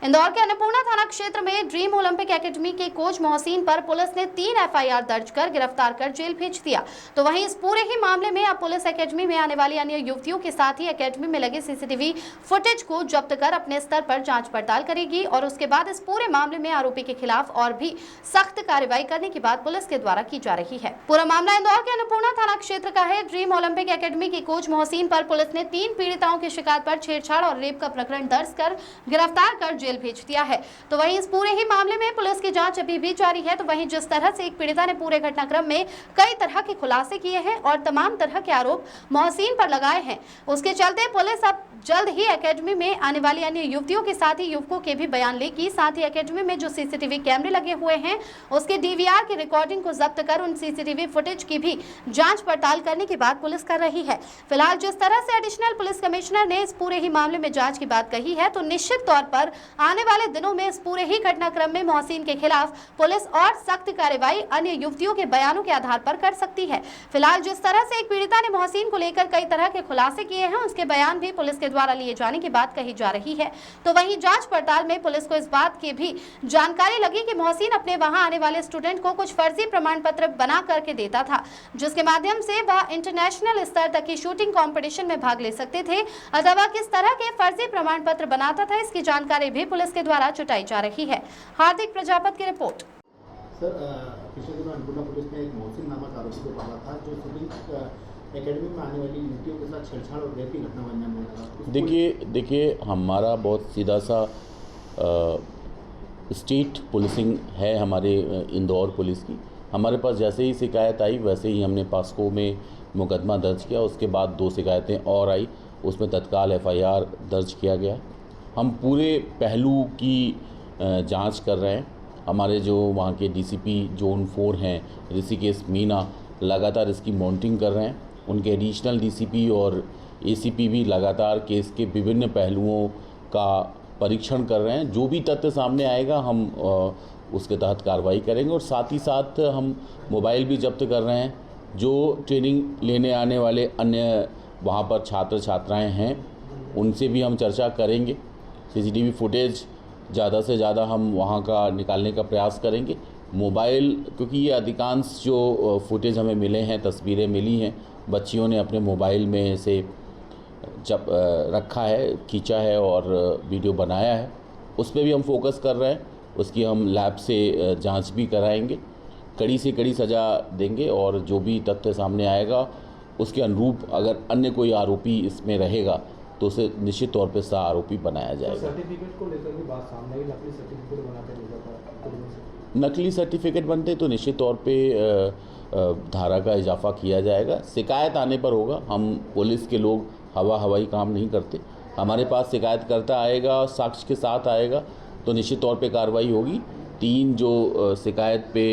इंदौर के अन्नपूर्णा थाना क्षेत्र में ड्रीम ओलंपिक एकेडमी के कोच मोहसिन पर पुलिस ने 3 एफआईआर दर्ज कर गिरफ्तार कर जेल भेज दिया। तो वहीं इस पूरे ही मामले में अब पुलिस एकेडमी में आने वाली अन्य युवतियों के साथ ही एकेडमी में लगे सीसीटीवी फुटेज को जब्त कर अपने स्तर पर जांच पड़ताल करेगी और उसके बाद इस पूरे मामले में आरोपी के खिलाफ और भी सख्त कार्रवाई करने की बात पुलिस के द्वारा की जा रही है। पूरा मामला इंदौर के अन्नपूर्णा थाना क्षेत्र का है। ड्रीम ओलंपिक एकेडमी के कोच मोहसिन पर पुलिस ने 3 पीड़िताओं की शिकायत पर छेड़छाड़ और रेप का प्रकरण दर्ज कर गिरफ्तार कर जेल भेज दिया है। तो वहीं इस पूरे ही मामले में पुलिस की जांच अभी भी जारी है। तो वहीं जिस तरह से एक पीड़िता ने पूरे घटनाक्रम में कई तरह के खुलासे किए हैं और तमाम तरह के आरोप मोहसिन पर लगाए हैं, उसके चलते पुलिस अब जल्द ही एकेडमी में आने वाली अन्य युवतियों के साथ ही युवकों के भी बयान लेगी। साथ ही एकेडमी में जो सीसीटीवी कैमरे लगे हुए हैं उसके डीवीआर की रिकॉर्डिंग को जब्त कर उन सीसीटीवी फुटेज की भी जांच पड़ताल करने की बात पुलिस कर रही है। फिलहाल जिस तरह से एडिशनल पुलिस कमिश्नर ने इस पूरे ही मामले में जांच की बात कही है, तो निश्चित तौर पर आने वाले दिनों में इस पूरे ही घटनाक्रम में मोहसिन के खिलाफ पुलिस और सख्त कार्रवाई अन्य युवतियों के बयानों के आधार पर कर सकती है। फिलहाल जिस तरह से एक पीड़िता ने मोहसिन को लेकर कई तरह के खुलासे किए हैं, उसके बयान भी पुलिस के द्वारा लिए जाने की बात कही जा रही है। तो वहीं जांच पड़ताल में पुलिस को इस बात की भी जानकारी लगी कि मोहसिन अपने वहां आने वाले स्टूडेंट को कुछ फर्जी प्रमाण पत्र बना करके देता था, जिसके माध्यम से वह इंटरनेशनल स्तर तक की शूटिंग कंपटीशन में भाग ले सकते थे। अथवा किस तरह के फर्जी प्रमाण पत्र बनाता था, इसकी जानकारी भी पुलिस के द्वारा जुटाई जा रही है। हार्दिक प्रजापत की रिपोर्ट। सर, पिछले दिनों अन्नपूर्णा पुलिस ने एक मोहसिन नामक आरोपी को पकड़ा था जो शूटिंग एकेडमी में आने वाली युवतियों के साथ छेड़छाड़ और रेप की घटना में अंजाम देगा। देखिए हमारा बहुत सीधा सा स्टेट पुलिसिंग है हमारे इंदौर पुलिस की। हमारे पास जैसे ही शिकायत आई वैसे ही हमने पास्को में मुकदमा दर्ज किया। उसके बाद 2 शिकायतें और आई, उसमें तत्काल एफआईआर दर्ज किया गया। हम पूरे पहलू की जांच कर रहे हैं। हमारे जो वहाँ के डीसीपी जोन 4 हैं ऋषिकेश मीना लगातार इसकी मॉनिटरिंग कर रहे हैं। उनके एडिशनल डीसीपी और एसीपी भी लगातार केस के विभिन्न पहलुओं का परीक्षण कर रहे हैं। जो भी तथ्य सामने आएगा हम उसके तहत कार्रवाई करेंगे और साथ ही साथ हम मोबाइल भी जब्त कर रहे हैं। जो ट्रेनिंग लेने आने वाले अन्य वहाँ पर छात्र छात्राएं हैं उनसे भी हम चर्चा करेंगे। सीसीटीवी फुटेज ज़्यादा से ज़्यादा हम वहाँ का निकालने का प्रयास करेंगे। मोबाइल, क्योंकि ये अधिकांश जो फुटेज हमें मिले हैं, तस्वीरें मिली हैं, बच्चियों ने अपने मोबाइल में से जब रखा है, खींचा है और वीडियो बनाया है, उस पर भी हम फोकस कर रहे हैं। उसकी हम लैब से जांच भी कराएंगे, कड़ी से कड़ी सज़ा देंगे और जो भी तथ्य सामने आएगा उसके अनुरूप अगर अन्य कोई आरोपी इसमें रहेगा तो उसे निश्चित तौर पे सह आरोपी बनाया जाएगा। सर्टिफिकेट को लेकर भी बात सामने आई, नकली सर्टिफिकेट बनाते हैं। नकली सर्टिफिकेट बनते तो निश्चित तौर पे धारा का इजाफा किया जाएगा। शिकायत आने पर होगा। हम पुलिस के लोग हवाई काम नहीं करते। हमारे पास शिकायतकर्ता आएगा, साक्ष्य के साथ आएगा तो निश्चित तौर पे कार्रवाई होगी। 3 जो शिकायत पे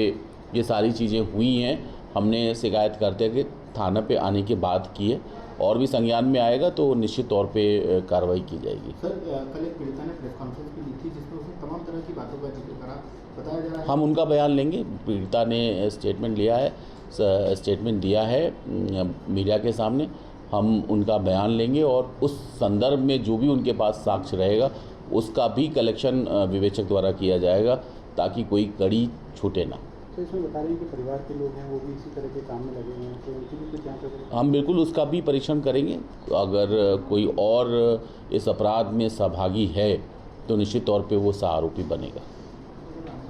ये सारी चीज़ें हुई हैं, हमने शिकायतकर्ता के थाना पे आने के बाद की है और भी संज्ञान में आएगा तो निश्चित तौर पे कार्रवाई की जाएगी। सर, कल एक पीड़िता ने प्रेस कॉन्फ्रेंस भी दी थी जिसमें उसने तमाम तरह की बातों का जिक्र करा, बताया जा रहा है। हम उनका बयान लेंगे। पीड़िता ने स्टेटमेंट लिया है, स्टेटमेंट दिया है मीडिया के सामने। हम उनका बयान लेंगे और उस संदर्भ में जो भी उनके पास साक्ष्य रहेगा उसका भी कलेक्शन विवेचक द्वारा किया जाएगा ताकि कोई कड़ी छूटे ना। तो इसमें बता रहे हैं कि परिवार के लोग हैं वो भी इसी तरह के काम में लगे हुए हैं, तो उनकी भी कुछ जांच करेंगे। हम बिल्कुल उसका भी परीक्षण करेंगे। अगर कोई और इस अपराध में सहभागी है तो निश्चित तौर पे वो सह आरोपी बनेगा।